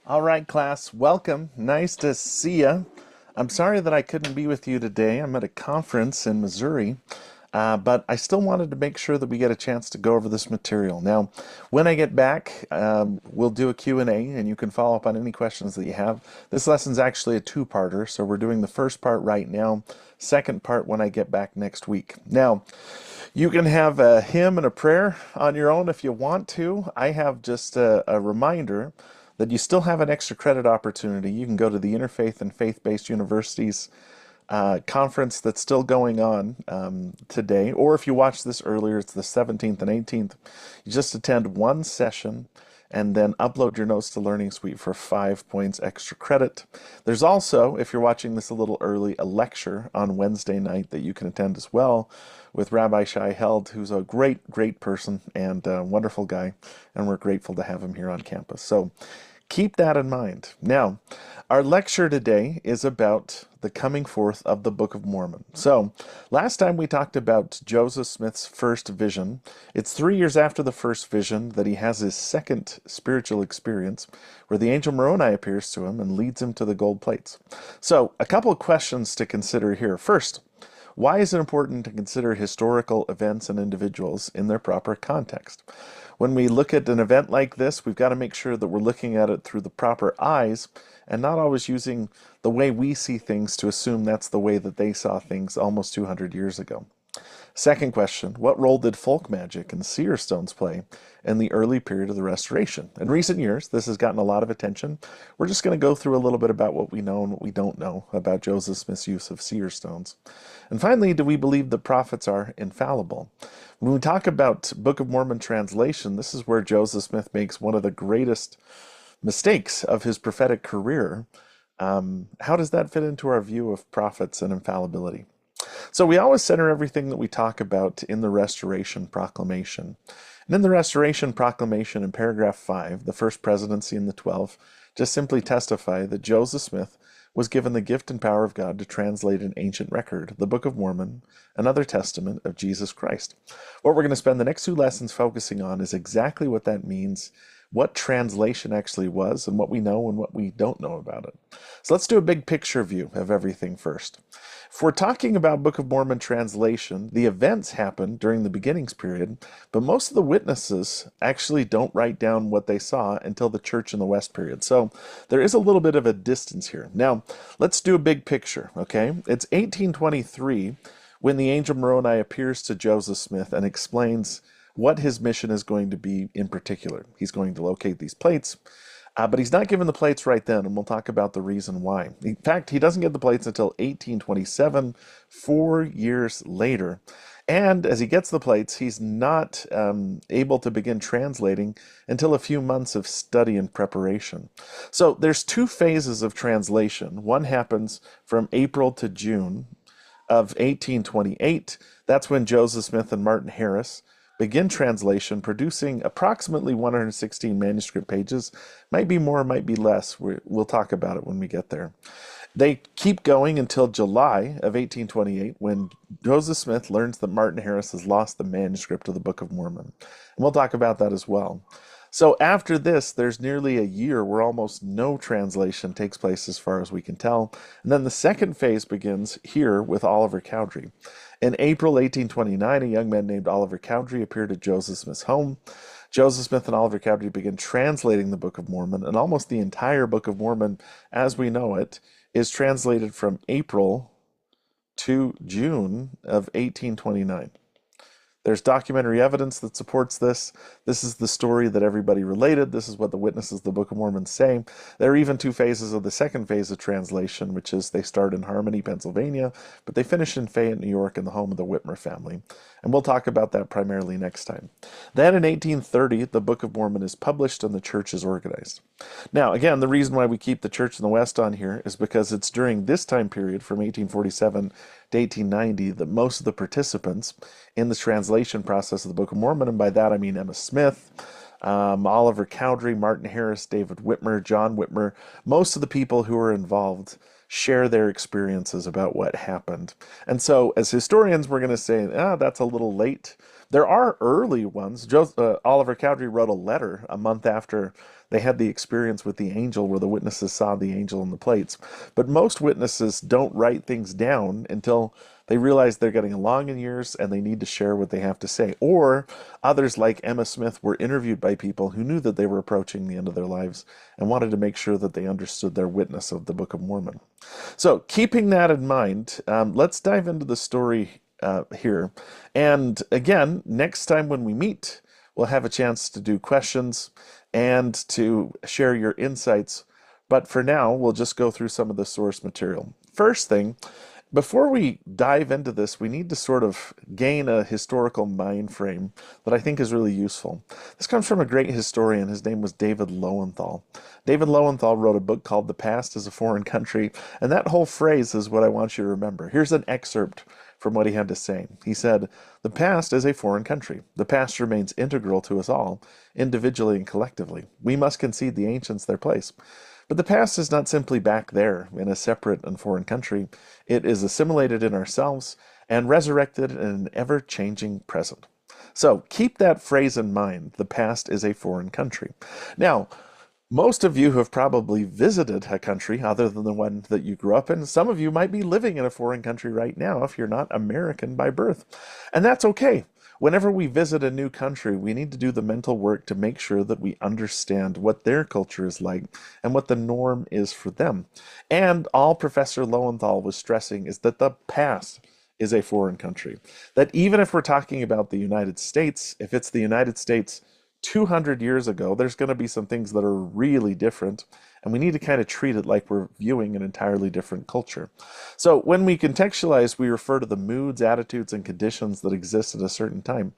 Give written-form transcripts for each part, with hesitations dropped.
All right, class, welcome. Nice to see you. I'm sorry that I couldn't be with you today. I'm at a conference in Missouri, but I still wanted to make sure that we get a chance to go over this material. Now, when I get back, we'll do a Q&A, and you can follow up on any questions that you have. This lesson's actually a two-parter, so we're doing the first part right now, second part when I get back next week. Now, you can have a hymn and a prayer on your own if you want to. I have just a reminder that you still have an extra credit opportunity. You can go to the Interfaith and Faith-Based Universities conference that's still going on today, or if you watch this earlier, it's the 17th and 18th. You just attend one session and then upload your notes to Learning Suite for 5 points extra credit. There's also, if you're watching this a little early, a lecture on Wednesday night that you can attend as well with Rabbi Shai Held, who's a great person and a wonderful guy, and we're grateful to have him here on campus. So keep that in mind. Now, our lecture today is about the coming forth of the Book of Mormon. So, last time we talked about Joseph Smith's first vision. It's 3 years after the first vision that he has his second spiritual experience, where the Angel Moroni appears to him and leads him to the gold plates. So, a couple of questions to consider here. First, why is it important to consider historical events and individuals in their proper context? When we look at an event like this, we've got to make sure that we're looking at it through the proper eyes and not always using the way we see things to assume that's the way that they saw things almost 200 years ago. Second question, what role did folk magic and seer stones play in the early period of the Restoration? In recent years, this has gotten a lot of attention. We're just going to go through a little bit about what we know and what we don't know about Joseph Smith's use of seer stones. And finally, do we believe the prophets are infallible? When we talk about Book of Mormon translation, this is where Joseph Smith makes one of the greatest mistakes of his prophetic career. How does that fit into our view of prophets and infallibility? So we always center everything that we talk about in the Restoration Proclamation. And in the Restoration Proclamation in paragraph 5, the first presidency and the 12, just simply testify that Joseph Smith was given the gift and power of God to translate an ancient record, the Book of Mormon, another testament of Jesus Christ. What we're going to spend the next 2 lessons focusing on is exactly what that means, what translation actually was, and what we know and what we don't know about it. So let's do a big picture view of everything first. If we're talking about Book of Mormon translation, the events happen during the beginnings period, but most of the witnesses actually don't write down what they saw until the Church in the West period. So there is a little bit of a distance here. Now, let's do a big picture, okay? It's 1823 when the Angel Moroni appears to Joseph Smith and explains what his mission is going to be in particular. He's going to locate these plates, but he's not given the plates right then, and we'll talk about the reason why. In fact, he doesn't get the plates until 1827, 4 years later. And as he gets the plates, he's not able to begin translating until a few months of study and preparation. So there's 2 phases of translation. One happens from April to June of 1828. That's when Joseph Smith and Martin Harris begin translation, producing approximately 116 manuscript pages. Might be more, might be less. We'll talk about it when we get there. They keep going until July of 1828 when Joseph Smith learns that Martin Harris has lost the manuscript of the Book of Mormon. And we'll talk about that as well. So after this, there's nearly a year where almost no translation takes place as far as we can tell. And then the second phase begins here with Oliver Cowdery. In April 1829, a young man named Oliver Cowdery appeared at Joseph Smith's home. Joseph Smith and Oliver Cowdery began translating the Book of Mormon, and almost the entire Book of Mormon, as we know it, is translated from April to June of 1829. There's documentary evidence that supports this. This is the story that everybody related. This is what the witnesses of the Book of Mormon say. There are even 2 phases of the second phase of translation, which is they start in Harmony, Pennsylvania, but they finish in Fayette, New York, in the home of the Whitmer family. And we'll talk about that primarily next time. Then in 1830, the Book of Mormon is published and the church is organized. Now, again, the reason why we keep the Church in the West on here is because it's during this time period, from 1847 to 1890, that most of the participants in the translation process of the Book of Mormon, and by that I mean Emma Smith, Oliver Cowdery, Martin Harris, David Whitmer, John Whitmer, most of the people who are involved share their experiences about what happened. And so as historians, we're going to say, that's a little late. There are early ones. Oliver Cowdery wrote a letter a month after they had the experience with the angel where the witnesses saw the angel in the plates. But most witnesses don't write things down until they realize they're getting along in years and they need to share what they have to say. Or others, like Emma Smith, were interviewed by people who knew that they were approaching the end of their lives and wanted to make sure that they understood their witness of the Book of Mormon. So, keeping that in mind, let's dive into the story here. And again, next time when we meet, we'll have a chance to do questions and to share your insights. But for now, we'll just go through some of the source material. First thing, before we dive into this, we need to sort of gain a historical mind frame that I think is really useful. This comes from a great historian. His name was David Lowenthal. David Lowenthal wrote a book called The Past is a Foreign Country, and that whole phrase is what I want you to remember. Here's an excerpt from what he had to say. He said, "The past is a foreign country. The past remains integral to us all, individually and collectively. We must concede the ancients their place. But the past is not simply back there in a separate and foreign country. It is assimilated in ourselves and resurrected in an ever-changing present." So keep that phrase in mind. The past is a foreign country. Now, most of you have probably visited a country other than the one that you grew up in. Some of you might be living in a foreign country right now if you're not American by birth. And that's okay. Whenever we visit a new country, we need to do the mental work to make sure that we understand what their culture is like and what the norm is for them. And all Professor Lowenthal was stressing is that the past is a foreign country. That even if we're talking about the United States, if it's the United States 200 years ago, there's going to be some things that are really different, and we need to kind of treat it like we're viewing an entirely different culture. So when we contextualize, we refer to the moods, attitudes, and conditions that exist at a certain time.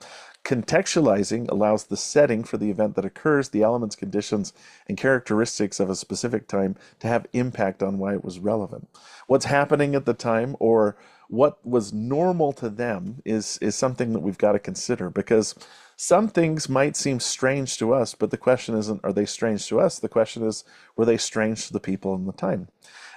Contextualizing allows the setting for the event that occurs, the elements, conditions, and characteristics of a specific time to have impact on why it was relevant. What's happening at the time, or what was normal to them, is something that we've got to consider, because some things might seem strange to us, but the question isn't, are they strange to us? The question is, were they strange to the people in the time?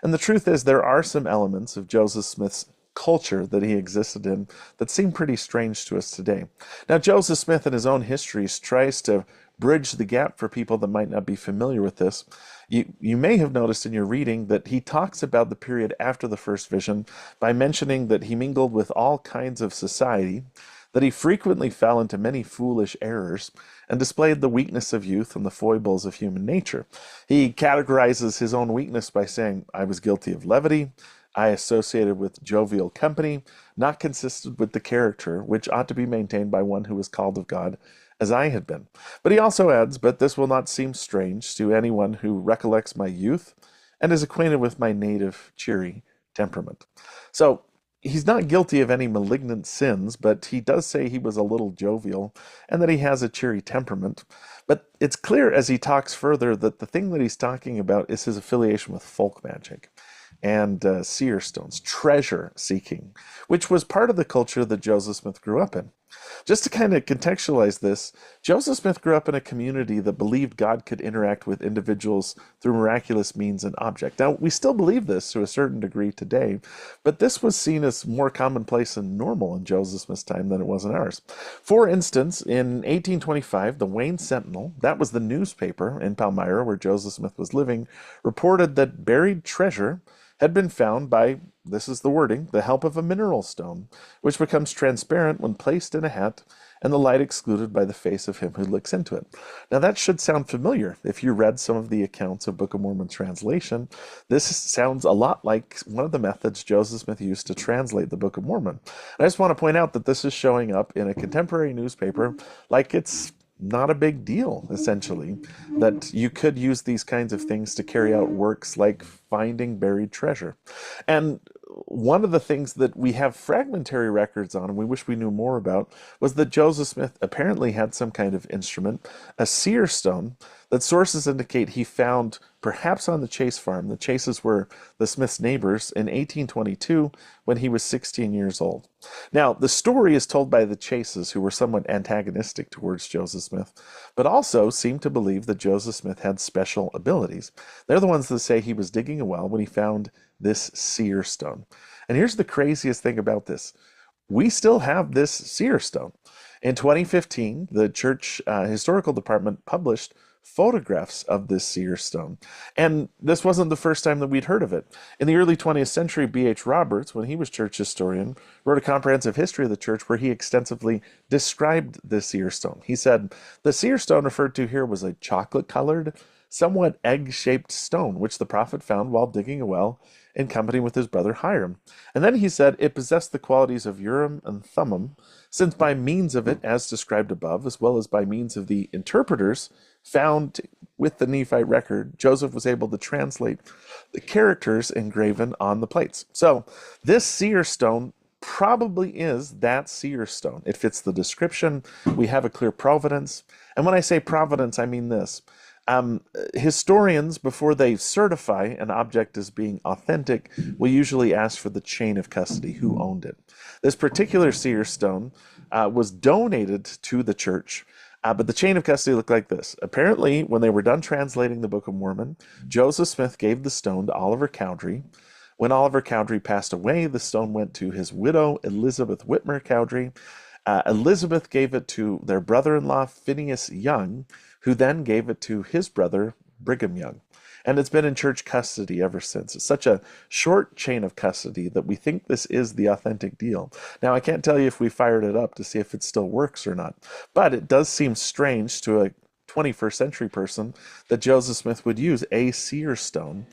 And the truth is, there are some elements of Joseph Smith's culture that he existed in that seem pretty strange to us today. Now, Joseph Smith in his own histories tries to bridge the gap for people that might not be familiar with this. You may have noticed in your reading that he talks about the period after the first vision by mentioning that he mingled with all kinds of society, that he frequently fell into many foolish errors, and displayed the weakness of youth and the foibles of human nature. He categorizes his own weakness by saying, "I was guilty of levity, I associated with jovial company, not consistent with the character which ought to be maintained by one who was called of God, as I had been." But he also adds, "But this will not seem strange to anyone who recollects my youth and is acquainted with my native cheery temperament." So he's not guilty of any malignant sins, but he does say he was a little jovial and that he has a cheery temperament. But it's clear as he talks further that the thing that he's talking about is his affiliation with folk magic and seer stones, treasure seeking, which was part of the culture that Joseph Smith grew up in. Just to kind of contextualize this, Joseph Smith grew up in a community that believed God could interact with individuals through miraculous means and objects. Now, we still believe this to a certain degree today, but this was seen as more commonplace and normal in Joseph Smith's time than it was in ours. For instance, in 1825, the Wayne Sentinel, that was the newspaper in Palmyra where Joseph Smith was living, reported that buried treasure had been found by, this is the wording, the help of a mineral stone, which becomes transparent when placed in a hat and the light excluded by the face of him who looks into it. Now that should sound familiar. If you read some of the accounts of Book of Mormon translation, this sounds a lot like one of the methods Joseph Smith used to translate the Book of Mormon. And I just want to point out that this is showing up in a contemporary newspaper like it's not a big deal, essentially, that you could use these kinds of things to carry out works like finding buried treasure. And one of the things that we have fragmentary records on, and we wish we knew more about, was that Joseph Smith apparently had some kind of instrument, a seer stone, that sources indicate he found perhaps on the Chase farm. The Chases were the Smiths' neighbors in 1822 when he was 16 years old. Now, the story is told by the Chases, who were somewhat antagonistic towards Joseph Smith, but also seem to believe that Joseph Smith had special abilities. They're the ones that say he was digging a well when he found this seer stone. And here's the craziest thing about this. We still have this seer stone. In 2015, the church historical department published photographs of this seer stone. And this wasn't the first time that we'd heard of it. In the early 20th century, B.H. Roberts, when he was church historian, wrote a comprehensive history of the church where he extensively described the seer stone. He said, the seer stone referred to here was a chocolate-colored, somewhat egg-shaped stone, which the prophet found while digging a well in company with his brother Hiram. And then he said it possessed the qualities of Urim and Thummim, since by means of it, as described above, as well as by means of the interpreters found with the Nephite record, Joseph was able to translate the characters engraven on the plates. So this seer stone probably is that seer stone. It fits the description. We have a clear provenance. And when I say provenance, I mean this. Historians, before they certify an object as being authentic, will usually ask for the chain of custody, who owned it. This particular seer stone was donated to the church, but the chain of custody looked like this. Apparently, when they were done translating the Book of Mormon, Joseph Smith gave the stone to Oliver Cowdery. When Oliver Cowdery passed away, the stone went to his widow, Elizabeth Whitmer Cowdery. Elizabeth gave it to their brother-in-law, Phineas Young, who then gave it to his brother, Brigham Young. And it's been in church custody ever since. It's such a short chain of custody that we think this is the authentic deal. Now, I can't tell you if we fired it up to see if it still works or not, but it does seem strange to a 21st century person that Joseph Smith would use a seer stone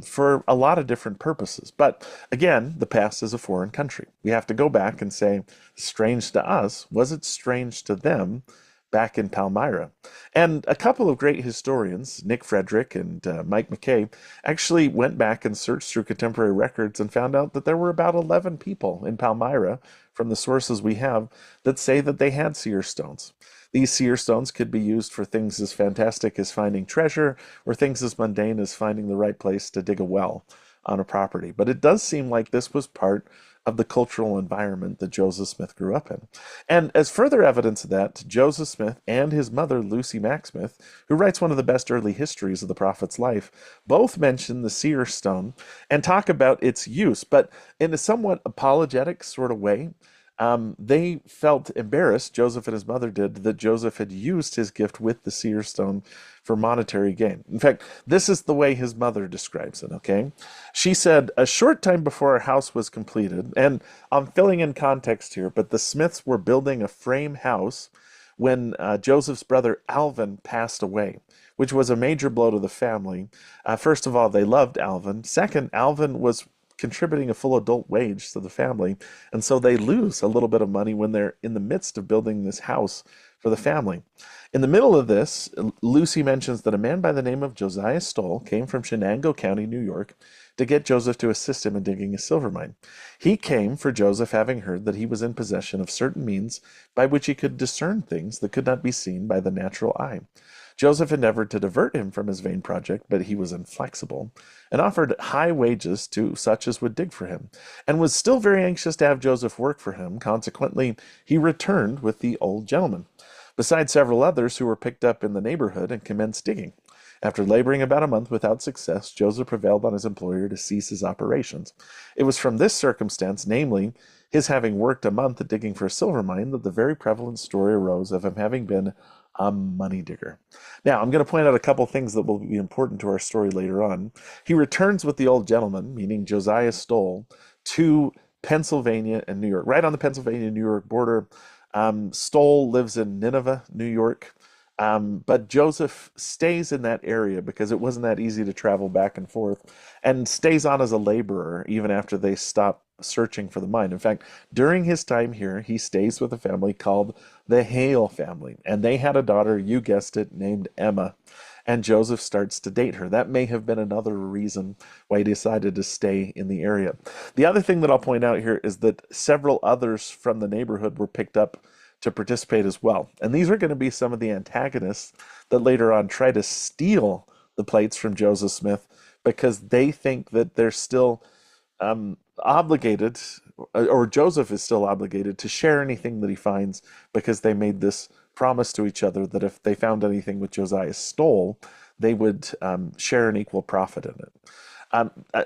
for a lot of different purposes. But again, the past is a foreign country. We have to go back and say, strange to us, was it strange to them back in Palmyra? And a couple of great historians, Nick Frederick and Mike McKay, actually went back and searched through contemporary records and found out that there were about 11 people in Palmyra, from the sources we have, that say that they had seer stones. These seer stones could be used for things as fantastic as finding treasure, or things as mundane as finding the right place to dig a well on a property. But it does seem like this was part of the cultural environment that Joseph Smith grew up in. And as further evidence of that, Joseph Smith and his mother, Lucy Mack Smith, who writes one of the best early histories of the prophet's life, both mention the seer stone and talk about its use, but in a somewhat apologetic sort of way. They felt embarrassed, Joseph and his mother did, that Joseph had used his gift with the seer stone for monetary gain. In fact, this is the way his mother describes it, okay? She said, a short time before our house was completed, and I'm filling in context here, but the Smiths were building a frame house when Joseph's brother Alvin passed away, which was a major blow to the family. First of all, they loved Alvin. Second, Alvin was contributing a full adult wage to the family, and so they lose a little bit of money when they're in the midst of building this house for the family. In the middle of this, Lucy mentions that a man by the name of Josiah Stoll came from Shenango County, New York, to get Joseph to assist him in digging a silver mine. He came for Joseph, having heard that he was in possession of certain means by which he could discern things that could not be seen by the natural eye. Joseph endeavored to divert him from his vain project, but he was inflexible, and offered high wages to such as would dig for him, and was still very anxious to have Joseph work for him. Consequently, he returned with the old gentleman, besides several others who were picked up in the neighborhood, and commenced digging. After laboring about a month without success, Joseph prevailed on his employer to cease his operations. It was from this circumstance, namely, his having worked a month at digging for a silver mine, that the very prevalent story arose of him having been a money digger. Now, I'm going to point out a couple things that will be important to our story later on. He returns with the old gentleman, meaning Josiah Stoll, to Pennsylvania and New York, right on the Pennsylvania-New York border. Stoll lives in Nineveh, New York, but Joseph stays in that area because it wasn't that easy to travel back and forth, and stays on as a laborer even after they stop searching for the mine. In fact, during his time here, he stays with a family called the Hale family, and they had a daughter, you guessed it, named Emma, and Joseph starts to date her. That may have been another reason why he decided to stay in the area. The other thing that I'll point out here is that several others from the neighborhood were picked up to participate as well, and these are going to be some of the antagonists that later on try to steal the plates from Joseph Smith because they think that they're still obligated, or Joseph is still obligated to share anything that he finds, because they made this promise to each other that if they found anything with Josiah Stoll, they would share an equal profit in it.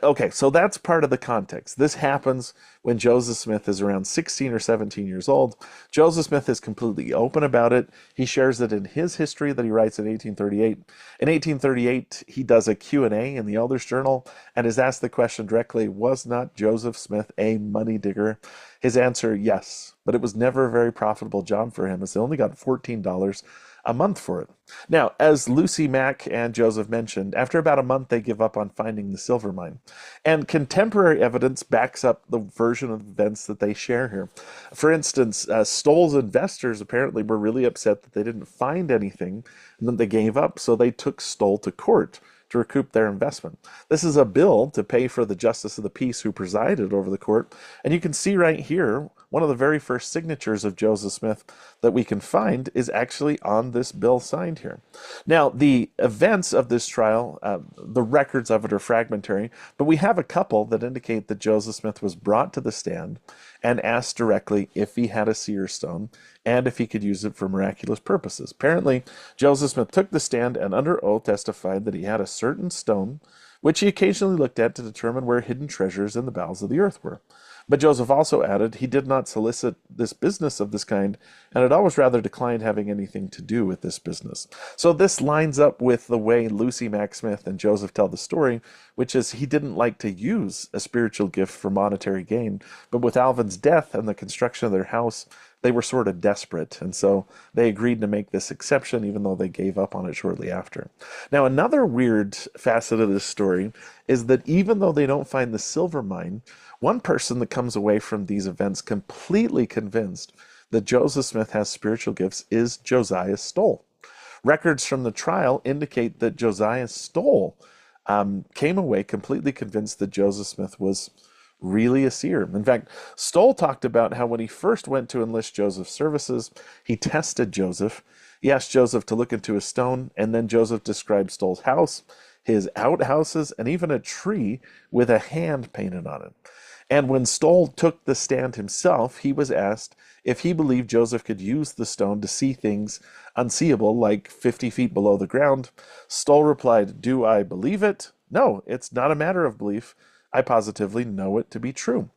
Okay, so that's part of the context. This happens when Joseph Smith is around 16 or 17 years old. Joseph Smith is completely open about it. He shares it in his history that he writes in 1838. In 1838, he does a Q&A in the Elders Journal and is asked the question directly, was not Joseph Smith a money digger? His answer, yes, but it was never a very profitable job for him as he only got $14 a month for it. Now, as Lucy Mack and Joseph mentioned, after about a month they give up on finding the silver mine. And contemporary evidence backs up the version of events that they share here. For instance, Stoll's investors apparently were really upset that they didn't find anything and then they gave up, so they took Stoll to court to recoup their investment. This is a bill to pay for the justice of the peace who presided over the court. And you can see right here, one of the very first signatures of Joseph Smith that we can find is actually on this bill signed here. Now, the events of this trial, the records of it are fragmentary, but we have a couple that indicate that Joseph Smith was brought to the stand and asked directly if he had a seer stone and if he could use it for miraculous purposes. Apparently, Joseph Smith took the stand and under oath testified that he had a certain stone, which he occasionally looked at to determine where hidden treasures in the bowels of the earth were. But Joseph also added he did not solicit this business of this kind and had always rather declined having anything to do with this business. So this lines up with the way Lucy Mack Smith and Joseph tell the story, which is he didn't like to use a spiritual gift for monetary gain. But with Alvin's death and the construction of their house, they were sort of desperate, and so they agreed to make this exception, even though they gave up on it shortly after. Now, another weird facet of this story is that even though they don't find the silver mine, one person that comes away from these events completely convinced that Joseph Smith has spiritual gifts is Josiah Stoll. Records from the trial indicate that Josiah Stoll came away completely convinced that Joseph Smith was really a seer. In fact, Stoll talked about how when he first went to enlist Joseph's services, he tested Joseph. He asked Joseph to look into a stone, and then Joseph described Stoll's house, his outhouses, and even a tree with a hand painted on it. And when Stoll took the stand himself, he was asked if he believed Joseph could use the stone to see things unseeable, like 50 feet below the ground. Stoll replied, "Do I believe it? No, it's not a matter of belief. I positively know it to be true."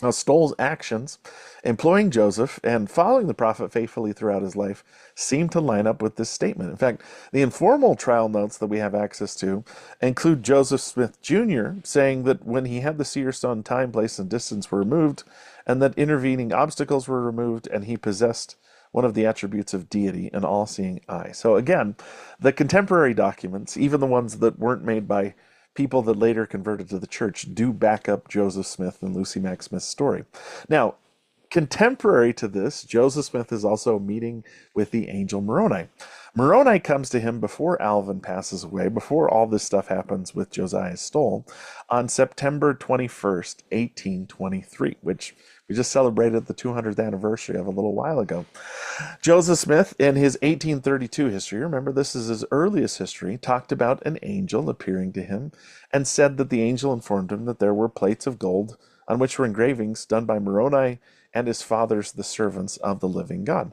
Now, Stoll's actions, employing Joseph and following the prophet faithfully throughout his life, seem to line up with this statement. In fact, the informal trial notes that we have access to include Joseph Smith Jr. saying that when he had the seer stone, time, place, and distance were removed, and that intervening obstacles were removed, and he possessed one of the attributes of deity, an all-seeing eye. So again, the contemporary documents, even the ones that weren't made by people that later converted to the church, do back up Joseph Smith and Lucy Mack Smith's story. Now, contemporary to this, Joseph Smith is also meeting with the Angel Moroni. Moroni comes to him before Alvin passes away, before all this stuff happens with Josiah Stoll, on September 21st, 1823, which we just celebrated the 200th anniversary of a little while ago. Joseph Smith, in his 1832 history, remember this is his earliest history, talked about an angel appearing to him and said that the angel informed him that there were plates of gold on which were engravings done by Moroni and his fathers, the servants of the living God.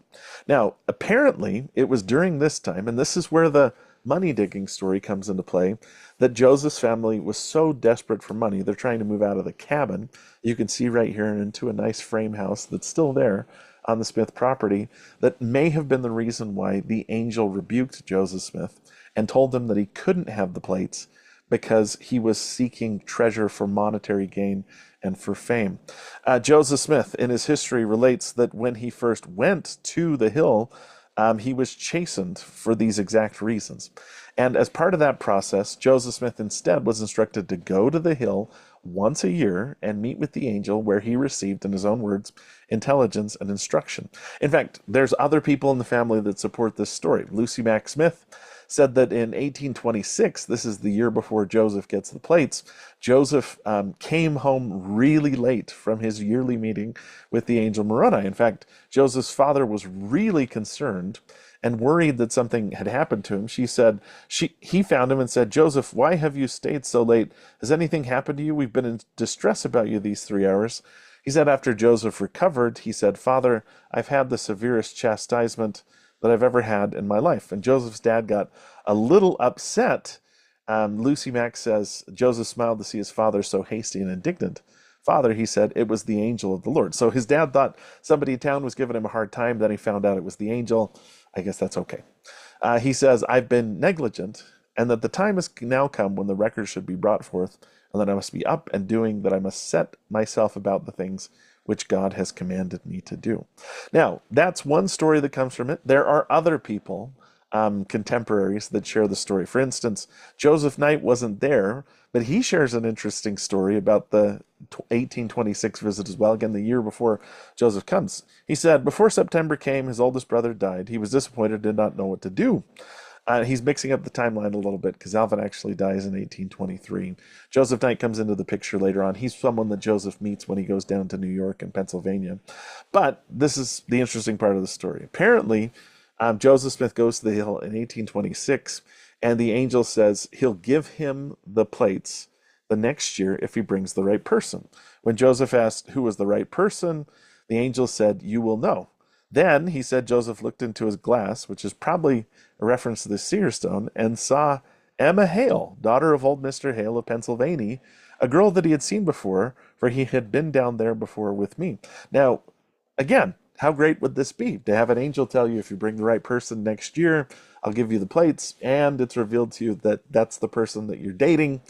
Now, apparently, it was during this time, and this is where the money digging story comes into play, that Joseph's family was so desperate for money, they're trying to move out of the cabin. You can see right here into a nice frame house that's still there on the Smith property. That may have been the reason why the angel rebuked Joseph Smith and told him that he couldn't have the plates because he was seeking treasure for monetary gain and for fame. Joseph Smith, in his history, relates that when he first went to the hill, he was chastened for these exact reasons. And as part of that process, Joseph Smith instead was instructed to go to the hill once a year and meet with the angel, where he received, in his own words, intelligence and instruction. In fact, there's other people in the family that support this story. Lucy Mack Smith said that in 1826, this is the year before Joseph gets the plates, Joseph came home really late from his yearly meeting with the Angel Moroni. In fact, Joseph's father was really concerned and worried that something had happened to him. He found him and said, "Joseph, why have you stayed so late? Has anything happened to you? We've been in distress about you these 3 hours." He said after Joseph recovered, he said, "Father, I've had the severest chastisement that I've ever had in my life." And Joseph's dad got a little upset Lucy Mack says, Joseph smiled to see his father so hasty and indignant. Father, he said, it was the angel of the Lord. So his dad thought somebody in town was giving him a hard time. Then he found out it was the angel. I guess that's okay. He says, I've been negligent, and that the time has now come when the record should be brought forth, and that I must be up and doing, that I must set myself about the things which God has commanded me to do. Now, that's one story that comes from it. There are other people, contemporaries, that share the story. For instance, Joseph Knight wasn't there, but he shares an interesting story about the 1826 visit as well, again, the year before Joseph comes. He said, before September came, his oldest brother died. He was disappointed, did not know what to do. He's mixing up the timeline a little bit because Alvin actually dies in 1823. Joseph Knight comes into the picture later on. He's someone that Joseph meets when he goes down to New York and Pennsylvania. But this is the interesting part of the story. Apparently, Joseph Smith goes to the hill in 1826, and the angel says he'll give him the plates the next year if he brings the right person. When Joseph asked who was the right person, the angel said, you will know. Then, he said, Joseph looked into his glass, which is probably a reference to the seer stone, and saw Emma Hale, daughter of old Mr. Hale of Pennsylvania, a girl that he had seen before, for he had been down there before with me. Now, again, how great would this be to have an angel tell you if you bring the right person next year, I'll give you the plates, and it's revealed to you that that's the person that you're dating.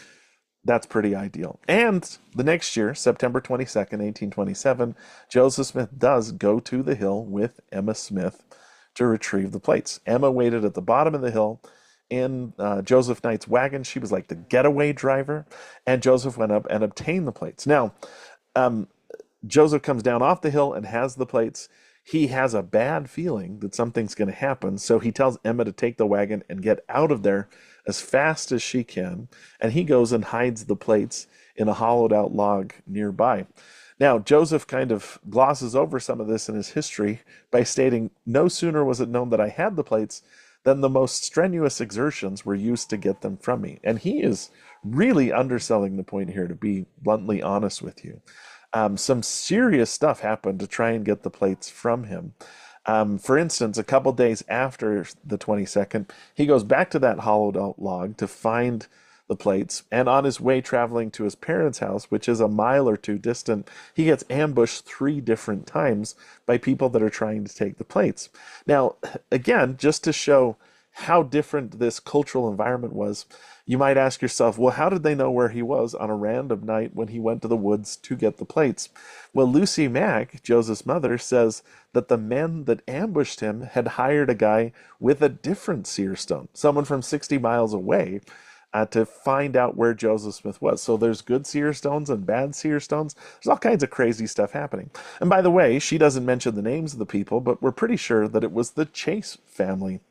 That's pretty ideal. And the next year, September 22nd, 1827, Joseph Smith does go to the hill with Emma Smith to retrieve the plates. Emma waited at the bottom of the hill in Joseph Knight's wagon. She was like the getaway driver, and Joseph went up and obtained the plates. Now, Joseph comes down off the hill and has the plates. He has a bad feeling that something's going to happen, so he tells Emma to take the wagon and get out of there as fast as she can, and he goes and hides the plates in a hollowed out log nearby. Now, Joseph kind of glosses over some of this in his history by stating, no sooner was it known that I had the plates than the most strenuous exertions were used to get them from me. And he is really underselling the point here, to be bluntly honest with you. Some serious stuff happened to try and get the plates from him. For instance, a couple days after the 22nd, he goes back to that hollowed out log to find the plates, and on his way traveling to his parents' house, which is a mile or two distant, he gets ambushed 3 different times by people that are trying to take the plates. Now, again, just to show how different this cultural environment was, you might ask yourself, well, how did they know where he was on a random night when he went to the woods to get the plates? Well, Lucy Mack, Joseph's mother, says that the men that ambushed him had hired a guy with a different seer stone, someone from 60 miles away, to find out where Joseph Smith was. So there's good seer stones and bad seer stones. There's all kinds of crazy stuff happening. And by the way, she doesn't mention the names of the people, but we're pretty sure that it was the Chase family.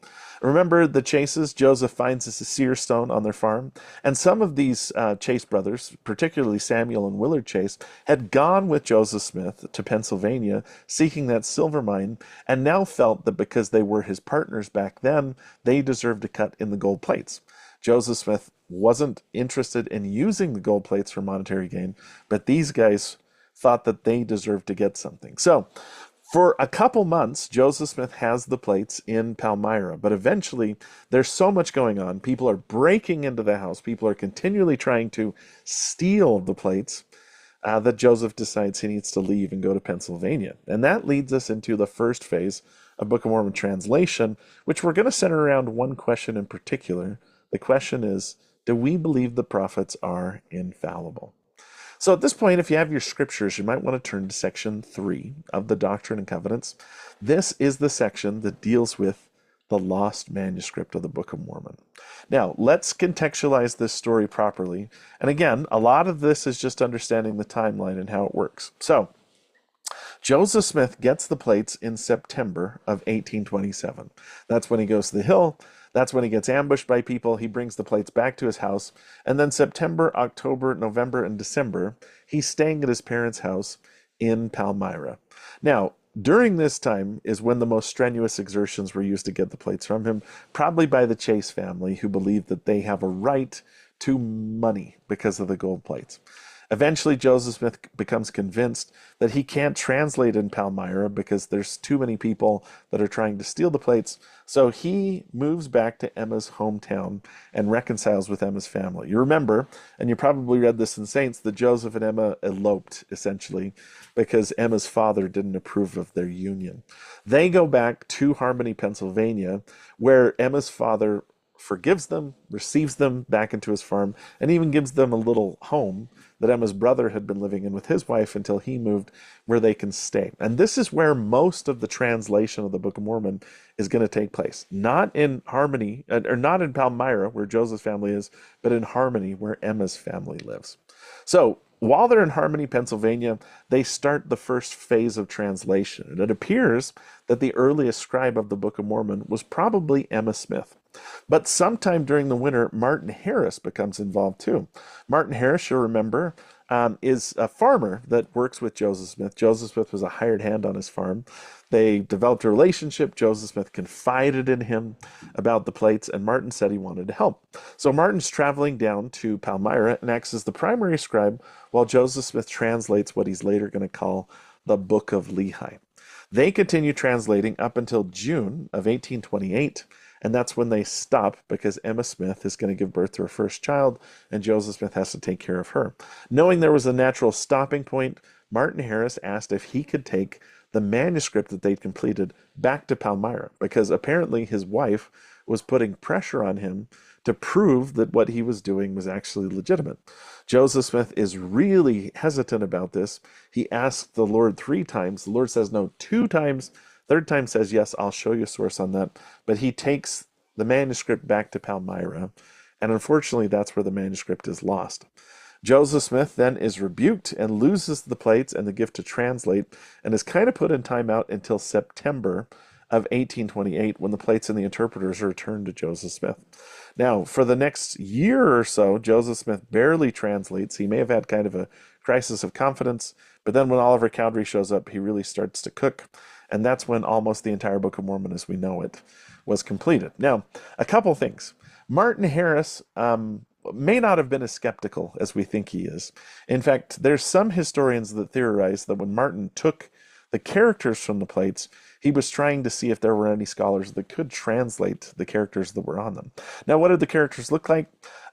Remember the Chases? Joseph finds a seer stone on their farm, and some of these Chase brothers, particularly Samuel and Willard Chase, had gone with Joseph Smith to Pennsylvania seeking that silver mine, and now felt that because they were his partners back then, they deserved a cut in the gold plates. Joseph Smith wasn't interested in using the gold plates for monetary gain, but these guys thought that they deserved to get something. So, for a couple months, Joseph Smith has the plates in Palmyra, but eventually there's so much going on. People are breaking into the house. People are continually trying to steal the plates that Joseph decides he needs to leave and go to Pennsylvania. And that leads us into the first phase of Book of Mormon translation, which we're going to center around one question in particular. The question is, do we believe the prophets are infallible? So at this point, if you have your scriptures, you might want to turn to section 3 of the Doctrine and Covenants. This is the section that deals with the lost manuscript of the Book of Mormon. Now, let's contextualize this story properly. And again, a lot of this is just understanding the timeline and how it works. So, Joseph Smith gets the plates in September of 1827. That's when he goes to the hill. That's when he gets ambushed by people. He brings the plates back to his house. And then September, October, November, and December, he's staying at his parents' house in Palmyra. Now, during this time is when the most strenuous exertions were used to get the plates from him, probably by the Chase family, who believe that they have a right to money because of the gold plates. Eventually, Joseph Smith becomes convinced that he can't translate in Palmyra because there's too many people that are trying to steal the plates. So he moves back to Emma's hometown and reconciles with Emma's family. You remember, and you probably read this in Saints, that Joseph and Emma eloped, essentially, because Emma's father didn't approve of their union. They go back to Harmony, Pennsylvania, where Emma's father forgives them, receives them back into his farm, and even gives them a little home that Emma's brother had been living in with his wife until he moved, where they can stay. And this is where most of the translation of the Book of Mormon is going to take place. Not in Harmony, or not in Palmyra, where Joseph's family is, but in Harmony, where Emma's family lives. So while they're in Harmony, Pennsylvania, they start the first phase of translation. And it appears that the earliest scribe of the Book of Mormon was probably Emma Smith. But sometime during the winter, Martin Harris becomes involved too. Martin Harris, you'll remember, is a farmer that works with Joseph Smith. Joseph Smith was a hired hand on his farm. They developed a relationship. Joseph Smith confided in him about the plates, and Martin said he wanted to help. So Martin's traveling down to Palmyra and acts as the primary scribe while Joseph Smith translates what he's later going to call the Book of Lehi. They continue translating up until June of 1828, and that's when they stop because Emma Smith is going to give birth to her first child, and Joseph Smith has to take care of her. Knowing there was a natural stopping point, Martin Harris asked if he could take the manuscript that they'd completed back to Palmyra, because apparently his wife was putting pressure on him to prove that what he was doing was actually legitimate. Joseph Smith is really hesitant about this. He asks the Lord 3 times. The Lord says no 2 times. Third time says, yes, I'll show you a source on that. But he takes the manuscript back to Palmyra, and unfortunately, that's where the manuscript is lost. Joseph Smith then is rebuked and loses the plates and the gift to translate, and is kind of put in timeout until September of 1828, when the plates and the interpreters are returned to Joseph Smith. Now, for the next year or so, Joseph Smith barely translates. He may have had kind of a crisis of confidence, but then when Oliver Cowdery shows up, he really starts to cook, and that's when almost the entire Book of Mormon as we know it was completed. Now, a couple things. Martin Harris may not have been as skeptical as we think he is. In fact, there's some historians that theorize that when Martin took the characters from the plates, he was trying to see if there were any scholars that could translate the characters that were on them. Now, what did the characters look like?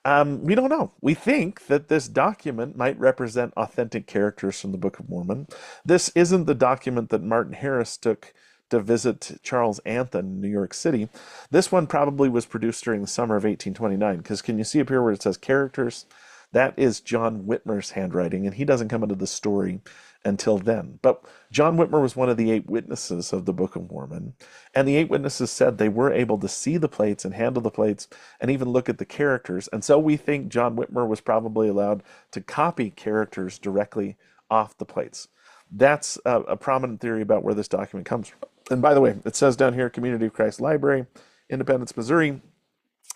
We don't know. We think that this document might represent authentic characters from the Book of Mormon. This isn't the document that Martin Harris took to visit Charles Anthon in New York City. This one probably was produced during the summer of 1829, because can you see up here where it says characters? That is John Whitmer's handwriting, and he doesn't come into the story until then. But John Whitmer was one of the 8 witnesses of the Book of Mormon, and the 8 witnesses said they were able to see the plates and handle the plates and even look at the characters. And so we think John Whitmer was probably allowed to copy characters directly off the plates. That's a prominent theory about where this document comes from. And by the way, it says down here, Community of Christ Library, Independence, Missouri.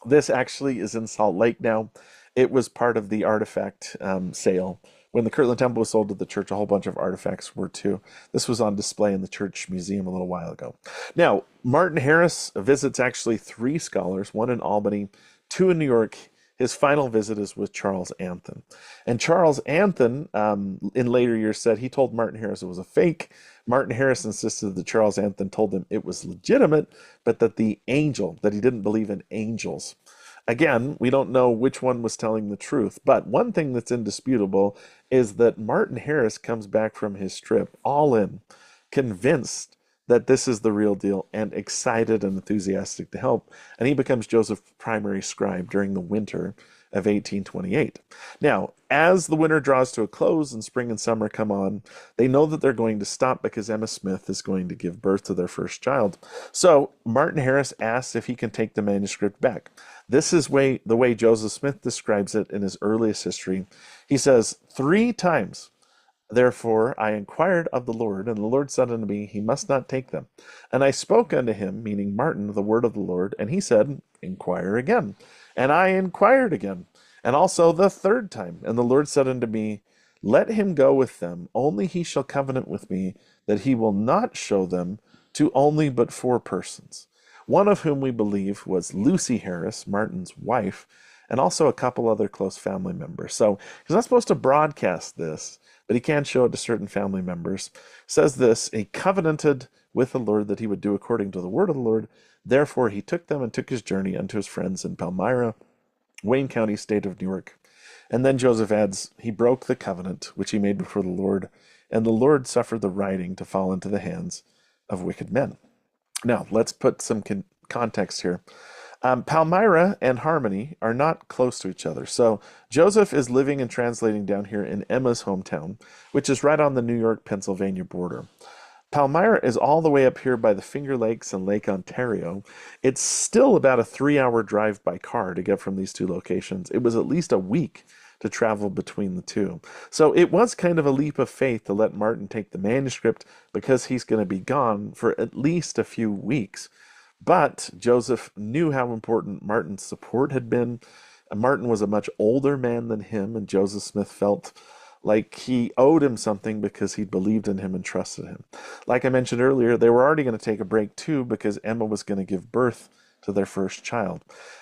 This actually is in Salt Lake now. It was part of the artifact sale. When the Kirtland Temple was sold to the church, a whole bunch of artifacts were too. This was on display in the church museum a little while ago. Now, Martin Harris visits actually 3 scholars, 1 in Albany, 2 in New York. His final visit is with Charles Anthon. And Charles Anthon, in later years, said he told Martin Harris it was a fake. Martin Harris insisted that Charles Anthon told him it was legitimate, but that the angel, that he didn't believe in angels. Again, we don't know which one was telling the truth, but one thing that's indisputable is that Martin Harris comes back from his trip all in, convinced that this is the real deal and excited and enthusiastic to help, and he becomes Joseph's primary scribe during the winter of 1828. Now, as the winter draws to a close and spring and summer come on, they know that they're going to stop because Emma Smith is going to give birth to their first child. So Martin Harris asks if he can take the manuscript back. This is the way Joseph Smith describes it in his earliest history. He says, 3 times, therefore, I inquired of the Lord, and the Lord said unto me, he must not take them. And I spoke unto him, meaning Martin, the word of the Lord, and he said, inquire again. And I inquired again, and also the 3rd time. And the Lord said unto me, let him go with them, only he shall covenant with me, that he will not show them to only but 4 persons. One of whom we believe was Lucy Harris, Martin's wife, and also a couple other close family members. So he's not supposed to broadcast this, but he can show it to certain family members. It says this, he covenanted with the Lord that he would do according to the word of the Lord. Therefore he took them and took his journey unto his friends in Palmyra, Wayne County, state of New York. And then Joseph adds, he broke the covenant which he made before the Lord, and the Lord suffered the writing to fall into the hands of wicked men. Now, let's put some context here. Palmyra and Harmony are not close to each other. So Joseph is living and translating down here in Emma's hometown, which is right on the New York-Pennsylvania border. Palmyra is all the way up here by the Finger Lakes and Lake Ontario. It's still about a 3-hour drive by car to get from these two locations. It was at least a week to travel between the two. So it was kind of a leap of faith to let Martin take the manuscript because he's going to be gone for at least a few weeks. But Joseph knew how important Martin's support had been. Martin was a much older man than him, and Joseph Smith felt like he owed him something because he believed in him and trusted him. Like I mentioned earlier, they were already going to take a break too because Emma was going to give birth to their first child.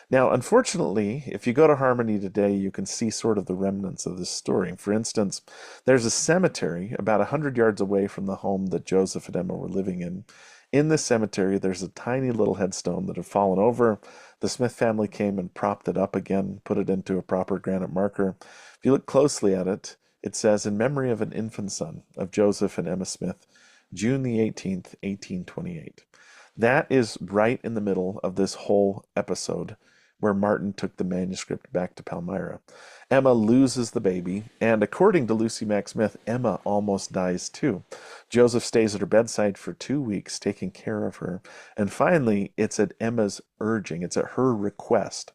Now, unfortunately, if you go to Harmony today, you can see sort of the remnants of this story. For instance, there's a cemetery about 100 yards away from the home that Joseph and Emma were living in. In this cemetery, there's a tiny little headstone that had fallen over. The Smith family came and propped it up again, put it into a proper granite marker. If you look closely at it, it says, in memory of an infant son of Joseph and Emma Smith, June the 18th, 1828. That is right in the middle of this whole episode where Martin took the manuscript back to Palmyra. Emma loses the baby, and according to Lucy Mack Smith, Emma almost dies too. Joseph stays at her bedside for 2 weeks, taking care of her, and finally, it's at Emma's urging, it's at her request,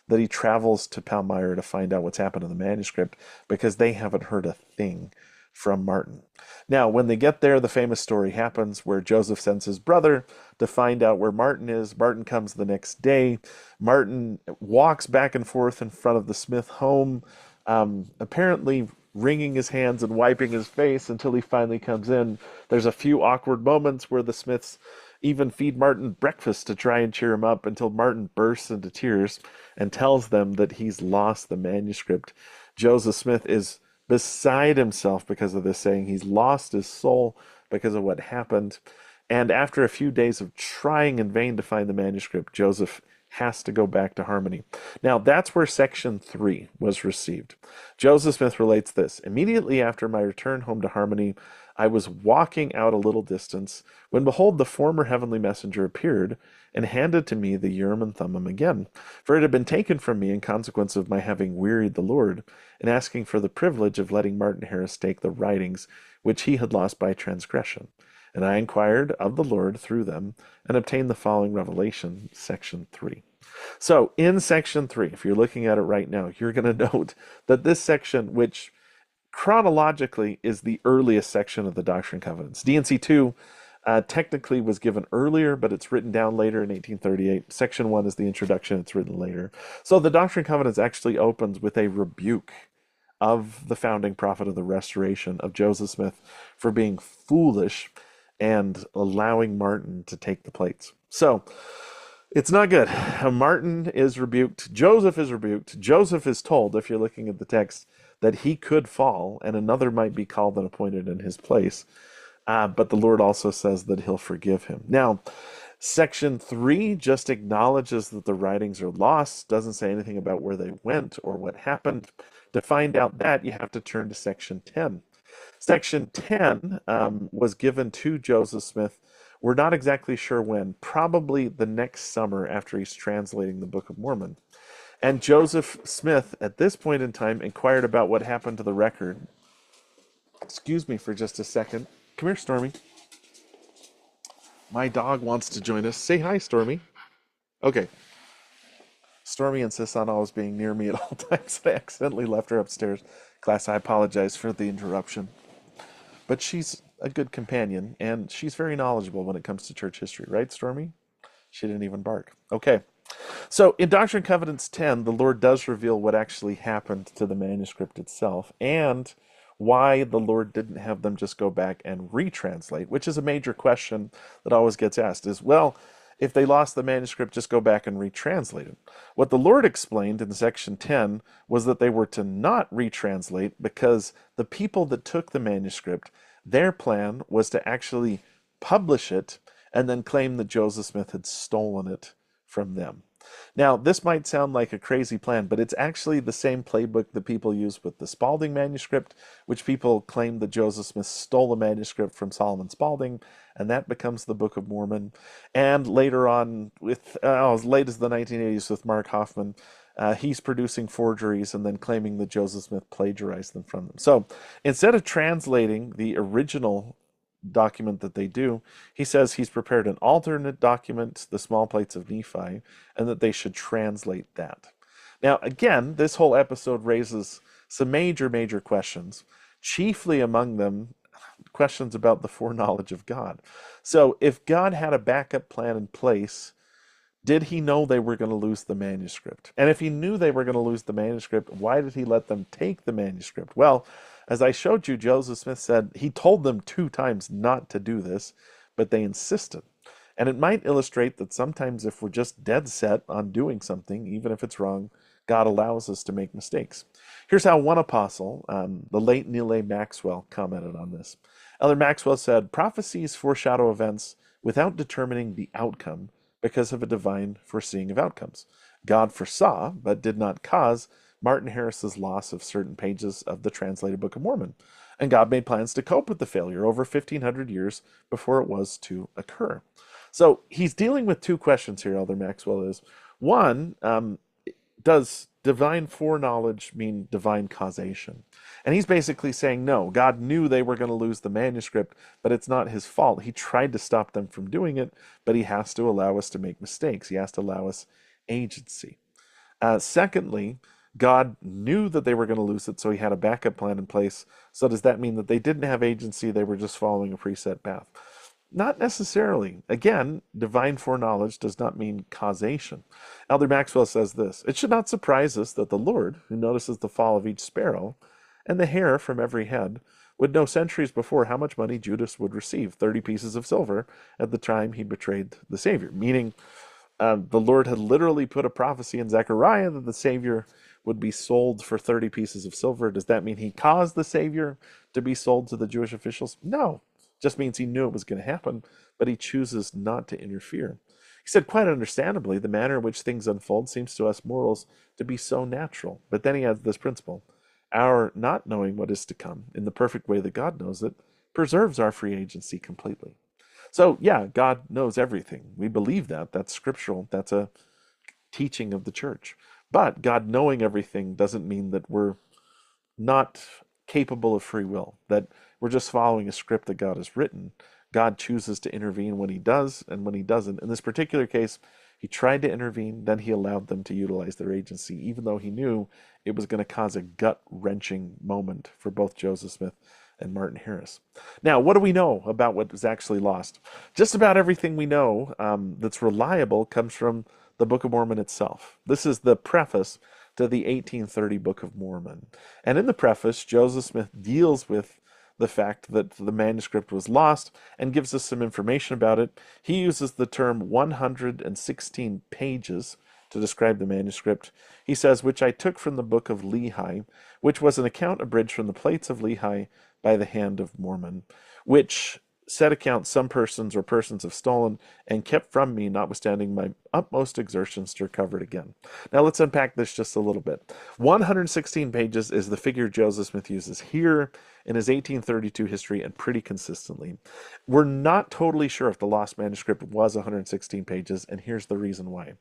that he travels to Palmyra to find out what's happened to the manuscript, because they haven't heard a thing from Martin. Now, when they get there, the famous story happens where Joseph sends his brother to find out where Martin is. Martin comes the next day. Martin walks back and forth in front of the Smith home, apparently wringing his hands and wiping his face until he finally comes in. There's a few awkward moments where the Smiths even feed Martin breakfast to try and cheer him up until Martin bursts into tears and tells them that he's lost the manuscript. Joseph Smith is beside himself because of this, saying he's lost his soul because of what happened. And after a few days of trying in vain to find the manuscript, Joseph has to go back to Harmony. Now, that's where section 3 was received. Joseph Smith relates this. Immediately after my return home to Harmony, I was walking out a little distance, when behold, the former heavenly messenger appeared, and handed to me the Urim and Thummim again. For it had been taken from me in consequence of my having wearied the Lord, and asking for the privilege of letting Martin Harris take the writings which he had lost by transgression. And I inquired of the Lord through them, and obtained the following revelation, section 3. So in section 3, if you're looking at it right now, you're going to note that this section, which chronologically is the earliest section of the Doctrine and Covenants. D&C 2 technically was given earlier, but it's written down later in 1838. Section 1 is the introduction, it's written later. So the Doctrine and Covenants actually opens with a rebuke of the founding prophet of the Restoration, of Joseph Smith, for being foolish and allowing Martin to take the plates. So it's not good. Martin is rebuked. Joseph is rebuked. Joseph is told, if you're looking at the text, that he could fall and another might be called and appointed in his place. But the Lord also says that he'll forgive him. Now, section 3 just acknowledges that the writings are lost, doesn't say anything about where they went or what happened. To find out that, you have to turn to section 10. Section 10 was given to Joseph Smith. We're not exactly sure when, probably the next summer after he's translating the Book of Mormon. And Joseph Smith, at this point in time, inquired about what happened to the record. Excuse me for just a second. Come here, Stormy. My dog wants to join us. Say hi, Stormy. Okay. Stormy insists on always being near me at all times. I accidentally left her upstairs. Class, I apologize for the interruption. But she's a good companion, and she's very knowledgeable when it comes to church history. Right, Stormy? She didn't even bark. Okay. So in Doctrine and Covenants 10, the Lord does reveal what actually happened to the manuscript itself, and why the Lord didn't have them just go back and retranslate, which is a major question that always gets asked, is, well, if they lost the manuscript, just go back and retranslate it. What the Lord explained in section 10 was that they were to not retranslate because the people that took the manuscript, their plan was to actually publish it and then claim that Joseph Smith had stolen it from them. Now, this might sound like a crazy plan, but it's actually the same playbook that people use with the Spalding manuscript, which people claim that Joseph Smith stole a manuscript from Solomon Spalding, and that becomes the Book of Mormon. And later on, with as late as the 1980s with Mark Hoffman, he's producing forgeries and then claiming that Joseph Smith plagiarized them from them. So instead of translating the original document that they do, he says he's prepared an alternate document, the small plates of Nephi, and that they should translate that. Now, again, this whole episode raises some major questions, chiefly among them questions about the foreknowledge of God. So if God had a backup plan in place, did he know they were going to lose the manuscript? And if he knew they were going to lose the manuscript, why did he let them take the manuscript? Well, as I showed you, Joseph Smith said he told them 2 times not to do this, but they insisted. And it might illustrate that sometimes if we're just dead set on doing something, even if it's wrong, God allows us to make mistakes. Here's how one apostle, the late Neal A. Maxwell, commented on this. Elder Maxwell said, "Prophecies foreshadow events without determining the outcome because of a divine foreseeing of outcomes. God foresaw, but did not cause, Martin Harris's loss of certain pages of the translated Book of Mormon. And God made plans to cope with the failure over 1,500 years before it was to occur." So he's dealing with 2 questions here, Elder Maxwell is. One, does divine foreknowledge mean divine causation? And he's basically saying, no, God knew they were going to lose the manuscript, but it's not his fault. He tried to stop them from doing it, but he has to allow us to make mistakes. He has to allow us agency. Secondly, God knew that they were going to lose it, so he had a backup plan in place. So does that mean that they didn't have agency? They were just following a preset path? Not necessarily. Again, divine foreknowledge does not mean causation. Elder Maxwell says this: "It should not surprise us that the Lord, who notices the fall of each sparrow and the hair from every head, would know centuries before how much money Judas would receive, 30 pieces of silver, at the time he betrayed the Savior." Meaning, the Lord had literally put a prophecy in Zechariah that the Savior would be sold for 30 pieces of silver. Does that mean he caused the Savior to be sold to the Jewish officials? No. Just means he knew it was going to happen, but he chooses not to interfere. He said, quite understandably, the manner in which things unfold seems to us mortals to be so natural. But then he adds this principle: our not knowing what is to come in the perfect way that God knows it preserves our free agency completely. So, yeah, God knows everything. We believe that. That's scriptural. That's a teaching of the church. But God knowing everything doesn't mean that we're not capable of free will, that we're just following a script that God has written. God chooses to intervene when he does and when he doesn't. In this particular case, he tried to intervene, then he allowed them to utilize their agency, even though he knew it was going to cause a gut-wrenching moment for both Joseph Smith and Martin Harris. Now, what do we know about what was actually lost? Just about everything we know that's reliable comes from the Book of Mormon itself. This is the preface to the 1830 Book of Mormon. And in the preface, Joseph Smith deals with the fact that the manuscript was lost and gives us some information about it. He uses the term 116 pages to describe the manuscript. He says, "which I took from the Book of Lehi, which was an account abridged from the plates of Lehi by the hand of Mormon, which said account some persons or persons have stolen and kept from me, notwithstanding my utmost exertions to recover it again." Now let's unpack this just a little bit. 116 pages is the figure Joseph Smith uses here in his 1832 history and pretty consistently. We're not totally sure if the lost manuscript was 116 pages, and here's the reason why.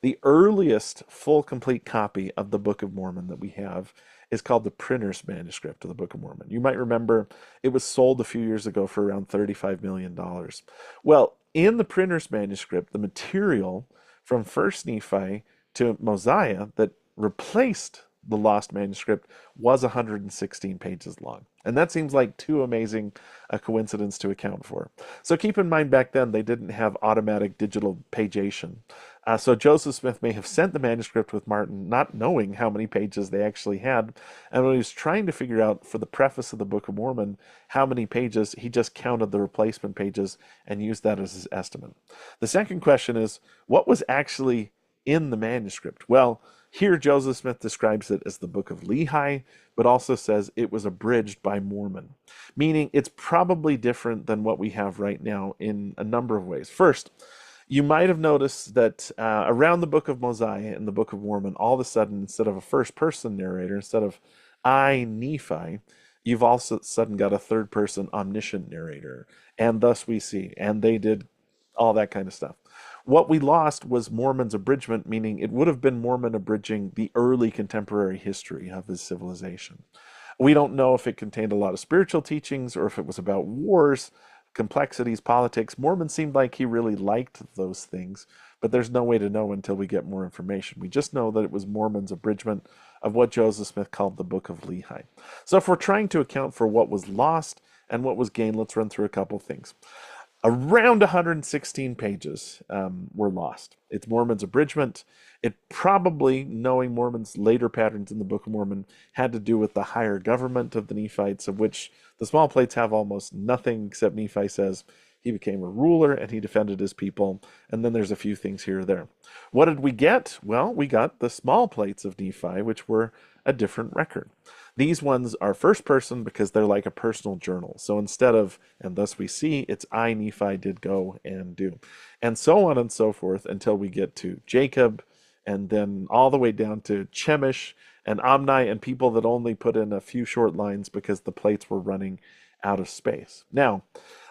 The earliest full complete copy of the Book of Mormon that we have is called the printer's manuscript of the Book of Mormon. You might remember it was sold a few years ago for around $35 million. Well, in the printer's manuscript, the material from First Nephi to Mosiah that replaced the lost manuscript was 116 pages long. And that seems like too amazing a coincidence to account for. So keep in mind back then they didn't have automatic digital pagination. So Joseph Smith may have sent the manuscript with Martin, not knowing how many pages they actually had. And when he was trying to figure out for the preface of the Book of Mormon how many pages, he just counted the replacement pages and used that as his estimate. The second question is, what was actually in the manuscript? Well, here Joseph Smith describes it as the Book of Lehi, but also says it was abridged by Mormon, meaning it's probably different than what we have right now in a number of ways. First, you might have noticed that around the Book of Mosiah and the Book of Mormon, all of a sudden, instead of a first-person narrator, instead of I, Nephi, you've also sudden got a third-person omniscient narrator, and thus we see, and they did all that kind of stuff. What we lost was Mormon's abridgment, meaning it would have been Mormon abridging the early contemporary history of his civilization. We don't know if it contained a lot of spiritual teachings or if it was about wars, complexities, politics. Mormon seemed like he really liked those things, but there's no way to know until we get more information. We just know that it was Mormon's abridgment of what Joseph Smith called the Book of Lehi. So if we're trying to account for what was lost and what was gained, let's run through a couple things. Around 116 pages were lost. It's Mormon's abridgment. It probably, knowing Mormon's later patterns in the Book of Mormon, had to do with the higher government of the Nephites, of which the small plates have almost nothing, except Nephi says he became a ruler and he defended his people. And then there's a few things here or there. What did we get? Well, we got the small plates of Nephi, which were a different record. These ones are first person because they're like a personal journal. So instead of, and thus we see, it's I, Nephi, did go and do. And so on and so forth until we get to Jacob, and then all the way down to Chemish and Omni and people that only put in a few short lines because the plates were running out of space. Now,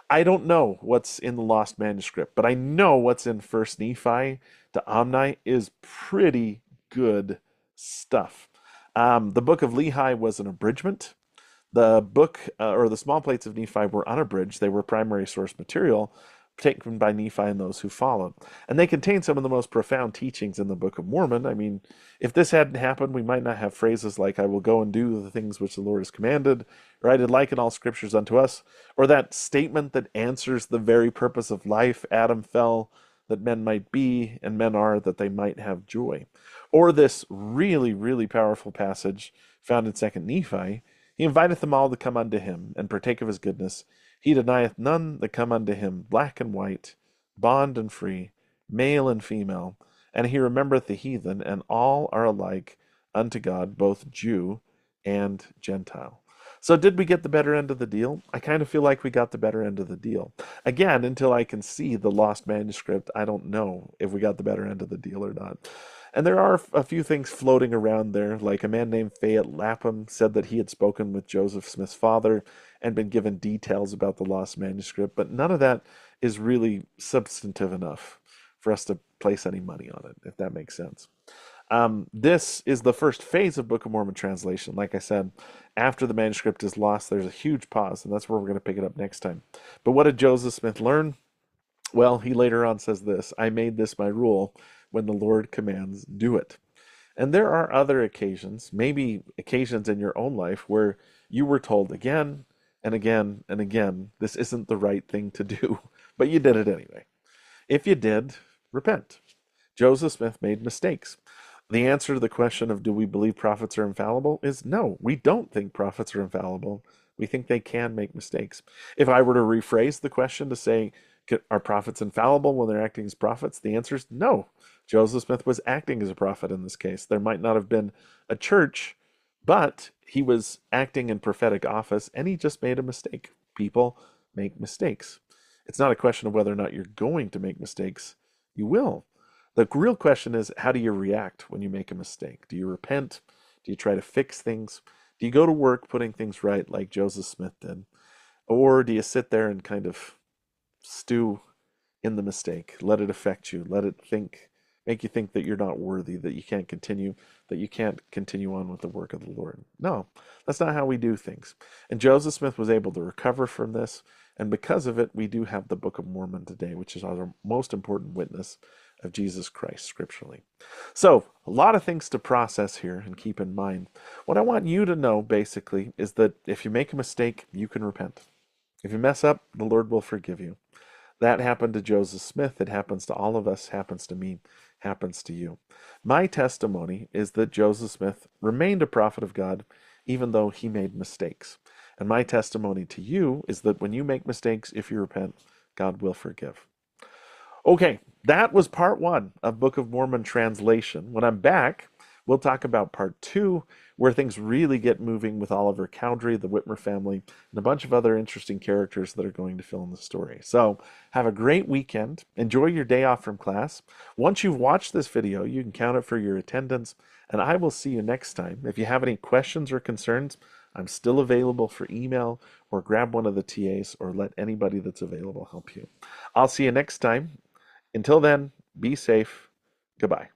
I don't know what's in the lost manuscript, but I know what's in First Nephi to Omni is pretty good stuff. The Book of Lehi was an abridgment. The book, or the small plates of Nephi were unabridged. They were primary source material taken by Nephi and those who followed. And they contain some of the most profound teachings in the Book of Mormon. I mean, if this hadn't happened, we might not have phrases like, I will go and do the things which the Lord has commanded, or I did liken all scriptures unto us, or that statement that answers the very purpose of life, Adam fell, that men might be, and men are, that they might have joy. Or this really, really powerful passage found in 2 Nephi, he inviteth them all to come unto him, and partake of his goodness. He denieth none that come unto him, black and white, bond and free, male and female, and he remembereth the heathen, and all are alike unto God, both Jew and Gentile. So did we get the better end of the deal? I kind of feel like we got the better end of the deal. Again, until I can see the lost manuscript, I don't know if we got the better end of the deal or not. And there are a few things floating around there, like a man named Fayette Lapham said that he had spoken with Joseph Smith's father and been given details about the lost manuscript, but none of that is really substantive enough for us to place any money on it, if that makes sense. This is the first phase of Book of Mormon translation. Like I said, after the manuscript is lost, there's a huge pause, and that's where we're going to pick it up next time. But what did Joseph Smith learn? Well, he later on says this, I made this my rule. When the Lord commands, do it. And there are other occasions, maybe occasions in your own life, where you were told again and again and again, this isn't the right thing to do, but you did it anyway. If you did, repent. Joseph Smith made mistakes. The answer to the question of do we believe prophets are infallible is no, we don't think prophets are infallible. We think they can make mistakes. If I were to rephrase the question to say, are prophets infallible when they're acting as prophets? The answer is no. Joseph Smith was acting as a prophet in this case. There might not have been a church, but he was acting in prophetic office, and he just made a mistake. People make mistakes. It's not a question of whether or not you're going to make mistakes. You will. The real question is, how do you react when you make a mistake? Do you repent? Do you try to fix things? Do you go to work putting things right like Joseph Smith did? Or do you sit there and kind of stew in the mistake, let it affect you, let it make you think that you're not worthy, that you can't continue on with the work of the Lord? No, that's not how we do things. And Joseph Smith was able to recover from this, and because of it, we do have the Book of Mormon today, which is our most important witness of Jesus Christ scripturally. So, a lot of things to process here and keep in mind. What I want you to know basically is that if you make a mistake, you can repent. If you mess up, the Lord will forgive you. That happened to Joseph Smith. It happens to all of us, happens to me, happens to you. My testimony is that Joseph Smith remained a prophet of God even though he made mistakes. And my testimony to you is that when you make mistakes, if you repent, God will forgive. Okay, that was part one of Book of Mormon translation. When I'm back, we'll talk about part two, where things really get moving with Oliver Cowdery, the Whitmer family, and a bunch of other interesting characters that are going to fill in the story. So have a great weekend. Enjoy your day off from class. Once you've watched this video, you can count it for your attendance, and I will see you next time. If you have any questions or concerns, I'm still available for email, or grab one of the TAs, or let anybody that's available help you. I'll see you next time. Until then, be safe. Goodbye.